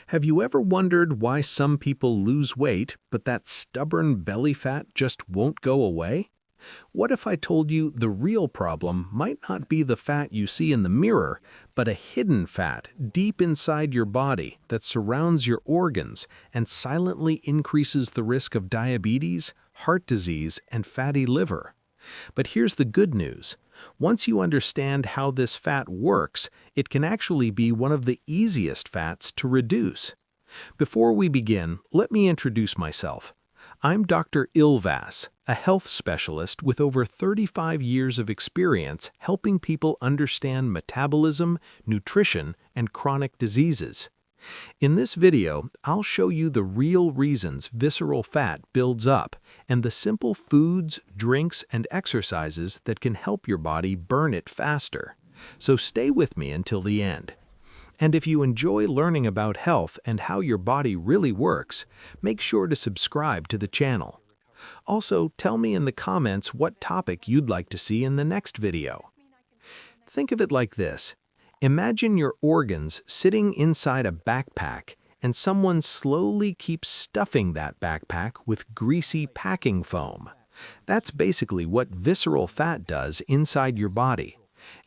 Have you ever wondered why some people lose weight, but that stubborn belly fat just won't go away? What if I told you the real problem might not be the fat you see in the mirror, but a hidden fat deep inside your body that surrounds your organs and silently increases the risk of diabetes, heart disease, and fatty liver? But here's the good news. Once you understand how this fat works, it can actually be one of the easiest fats to reduce. Before we begin, let me introduce myself. I'm Dr. Ilvas, a health specialist with over 35 years of experience helping people understand metabolism, nutrition, and chronic diseases. In this video, I'll show you the real reasons visceral fat builds up and the simple foods, drinks, and exercises that can help your body burn it faster. So stay with me until the end. And if you enjoy learning about health and how your body really works, make sure to subscribe to the channel. Also, tell me in the comments what topic you'd like to see in the next video. Think of it like this. Imagine your organs sitting inside a backpack and someone slowly keeps stuffing that backpack with greasy packing foam. That's basically what visceral fat does inside your body.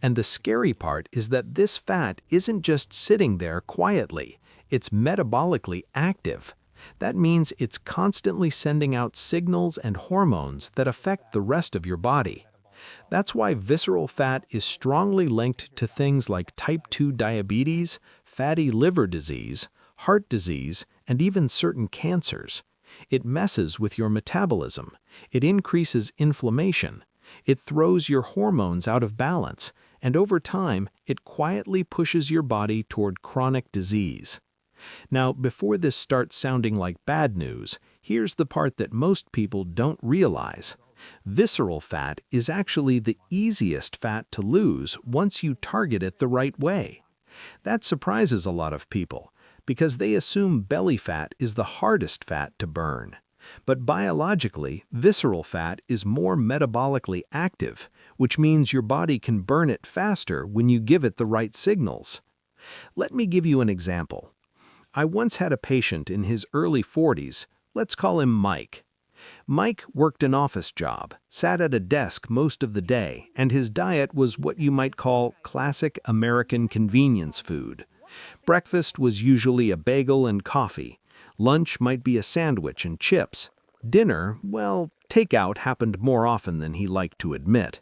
And the scary part is that this fat isn't just sitting there quietly, it's metabolically active. That means it's constantly sending out signals and hormones that affect the rest of your body. That's why visceral fat is strongly linked to things like type 2 diabetes, fatty liver disease, heart disease, and even certain cancers. It messes with your metabolism. It increases inflammation. It throws your hormones out of balance, and over time, it quietly pushes your body toward chronic disease. Now, before this starts sounding like bad news, here's the part that most people don't realize. Visceral fat is actually the easiest fat to lose once you target it the right way. That surprises a lot of people, because they assume belly fat is the hardest fat to burn. But biologically, visceral fat is more metabolically active, which means your body can burn it faster when you give it the right signals. Let me give you an example. I once had a patient in his early 40s, let's call him Mike. Mike worked an office job, sat at a desk most of the day, and his diet was what you might call classic American convenience food. Breakfast was usually a bagel and coffee. Lunch might be a sandwich and chips. Dinner, well, takeout happened more often than he liked to admit.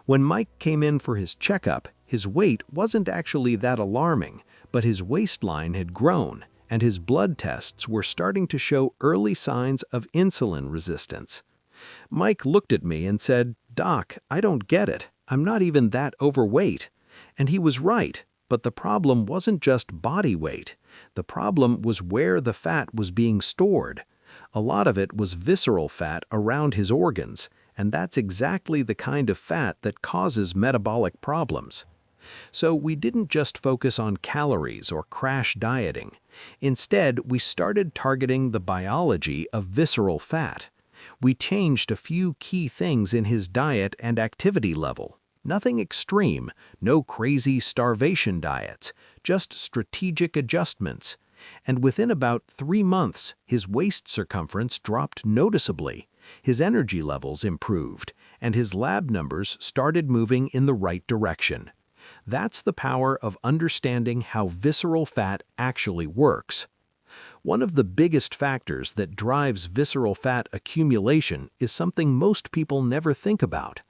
When Mike came in for his checkup, his weight wasn't actually that alarming, but his waistline had grown, and his blood tests were starting to show early signs of insulin resistance. Mike looked at me and said, "Doc, I don't get it. I'm not even that overweight." And he was right, but the problem wasn't just body weight. The problem was where the fat was being stored. A lot of it was visceral fat around his organs, and that's exactly the kind of fat that causes metabolic problems. So we didn't just focus on calories or crash dieting. Instead, we started targeting the biology of visceral fat. We changed a few key things in his diet and activity level. Nothing extreme, no crazy starvation diets, just strategic adjustments. And within about 3 months, his waist circumference dropped noticeably, his energy levels improved, and his lab numbers started moving in the right direction. That's the power of understanding how visceral fat actually works. One of the biggest factors that drives visceral fat accumulation is something most people never think about: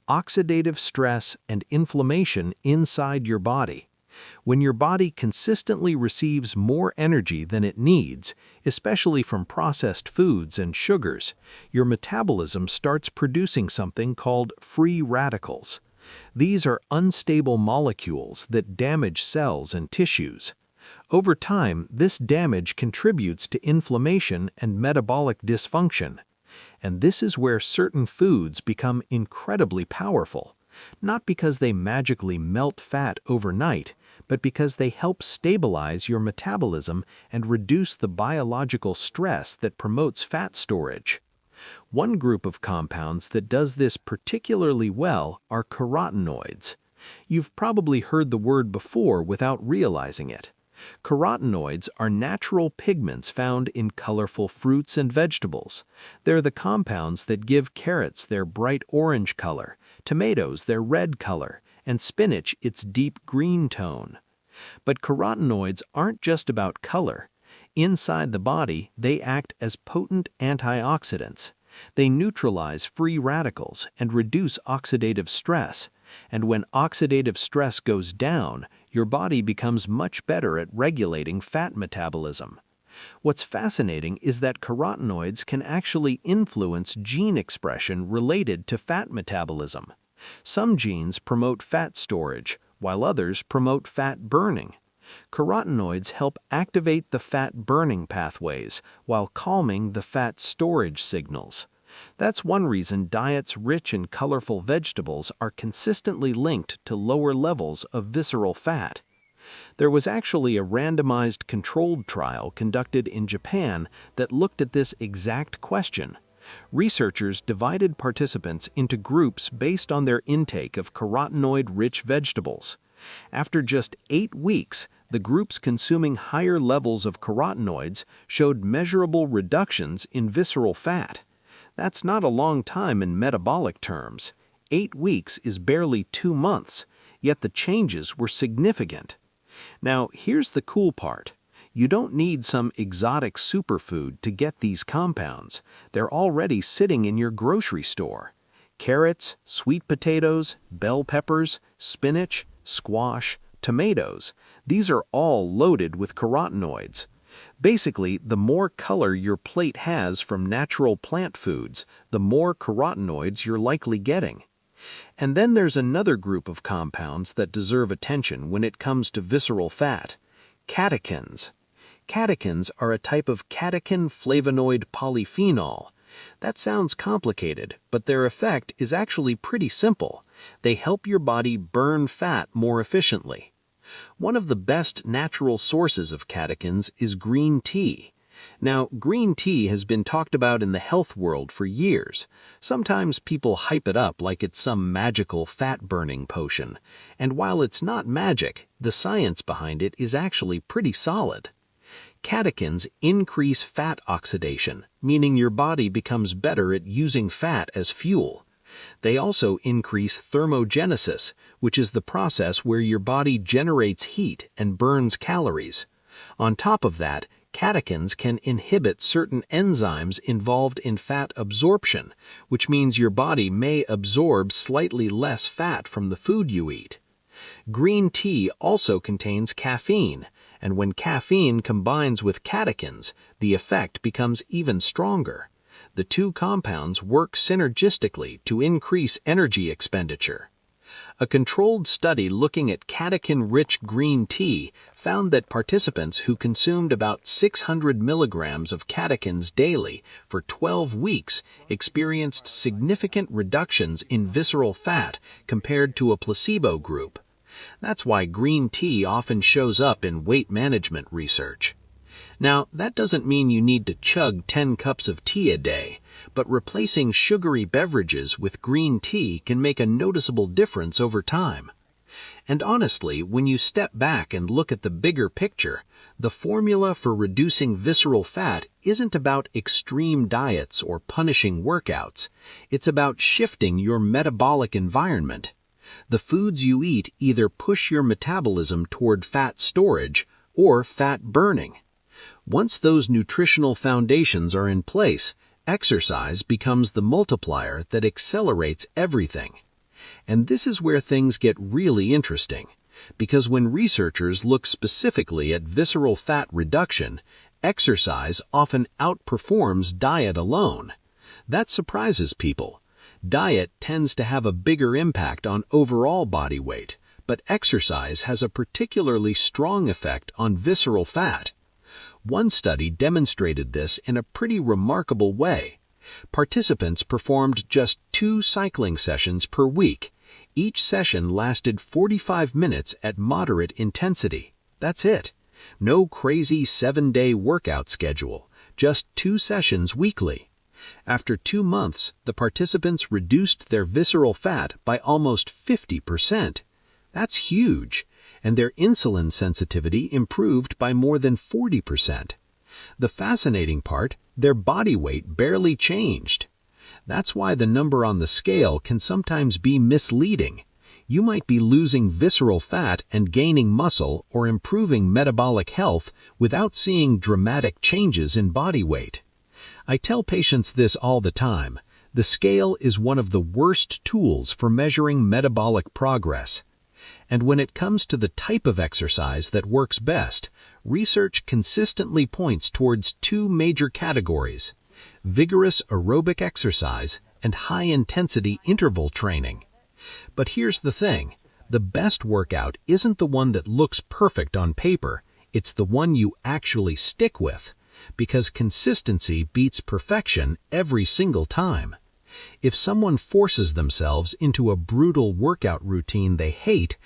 oxidative stress and inflammation inside your body. When your body consistently receives more energy than it needs, especially from processed foods and sugars, your metabolism starts producing something called free radicals. These are unstable molecules that damage cells and tissues. Over time, this damage contributes to inflammation and metabolic dysfunction. And this is where certain foods become incredibly powerful, not because they magically melt fat overnight, but because they help stabilize your metabolism and reduce the biological stress that promotes fat storage. One group of compounds that does this particularly well are carotenoids. You've probably heard the word before without realizing it. Carotenoids are natural pigments found in colorful fruits and vegetables. They're the compounds that give carrots their bright orange color, tomatoes their red color, and spinach its deep green tone. But carotenoids aren't just about color. Inside the body, they act as potent antioxidants. They neutralize free radicals and reduce oxidative stress. And when oxidative stress goes down, your body becomes much better at regulating fat metabolism. What's fascinating is that carotenoids can actually influence gene expression related to fat metabolism. Some genes promote fat storage, while others promote fat burning. Carotenoids help activate the fat burning pathways while calming the fat storage signals. That's one reason diets rich in colorful vegetables are consistently linked to lower levels of visceral fat. There was actually a randomized controlled trial conducted in Japan that looked at this exact question. Researchers divided participants into groups based on their intake of carotenoid-rich vegetables. After just 8 weeks, the groups consuming higher levels of carotenoids showed measurable reductions in visceral fat. That's not a long time in metabolic terms. 8 weeks is barely 2 months, yet the changes were significant. Now, here's the cool part. You don't need some exotic superfood to get these compounds. They're already sitting in your grocery store. Carrots, sweet potatoes, bell peppers, spinach, squash, tomatoes. These are all loaded with carotenoids. Basically, the more color your plate has from natural plant foods, the more carotenoids you're likely getting. And then there's another group of compounds that deserve attention when it comes to visceral fat: catechins. Catechins are a type of catechin flavonoid polyphenol. That sounds complicated, but their effect is actually pretty simple. They help your body burn fat more efficiently. One of the best natural sources of catechins is green tea. Now, green tea has been talked about in the health world for years. Sometimes people hype it up like it's some magical fat-burning potion. And while it's not magic, the science behind it is actually pretty solid. Catechins increase fat oxidation, meaning your body becomes better at using fat as fuel. They also increase thermogenesis, which is the process where your body generates heat and burns calories. On top of that, catechins can inhibit certain enzymes involved in fat absorption, which means your body may absorb slightly less fat from the food you eat. Green tea also contains caffeine, and when caffeine combines with catechins, the effect becomes even stronger. The two compounds work synergistically to increase energy expenditure. A controlled study looking at catechin-rich green tea found that participants who consumed about 600 milligrams of catechins daily for 12 weeks experienced significant reductions in visceral fat compared to a placebo group. That's why green tea often shows up in weight management research. Now, that doesn't mean you need to chug 10 cups of tea a day, but replacing sugary beverages with green tea can make a noticeable difference over time. And honestly, when you step back and look at the bigger picture, the formula for reducing visceral fat isn't about extreme diets or punishing workouts. It's about shifting your metabolic environment. The foods you eat either push your metabolism toward fat storage or fat burning. Once those nutritional foundations are in place, exercise becomes the multiplier that accelerates everything. And this is where things get really interesting, because when researchers look specifically at visceral fat reduction, exercise often outperforms diet alone. That surprises people. Diet tends to have a bigger impact on overall body weight, but exercise has a particularly strong effect on visceral fat. One study demonstrated this in a pretty remarkable way. Participants performed just 2 cycling sessions per week. Each session lasted 45 minutes at moderate intensity. That's it. No crazy 7-day workout schedule, just 2 sessions weekly. After 2 months, the participants reduced their visceral fat by almost 50%. That's huge. and their insulin sensitivity improved by more than 40%. The fascinating part, their body weight barely changed. That's why the number on the scale can sometimes be misleading. You might be losing visceral fat and gaining muscle or improving metabolic health without seeing dramatic changes in body weight. I tell patients this all the time. The scale is one of the worst tools for measuring metabolic progress. And when it comes to the type of exercise that works best, research consistently points towards two major categories: vigorous aerobic exercise and high-intensity interval training. But here's the thing, the best workout isn't the one that looks perfect on paper, it's the one you actually stick with, because consistency beats perfection every single time. If someone forces themselves into a brutal workout routine they hate,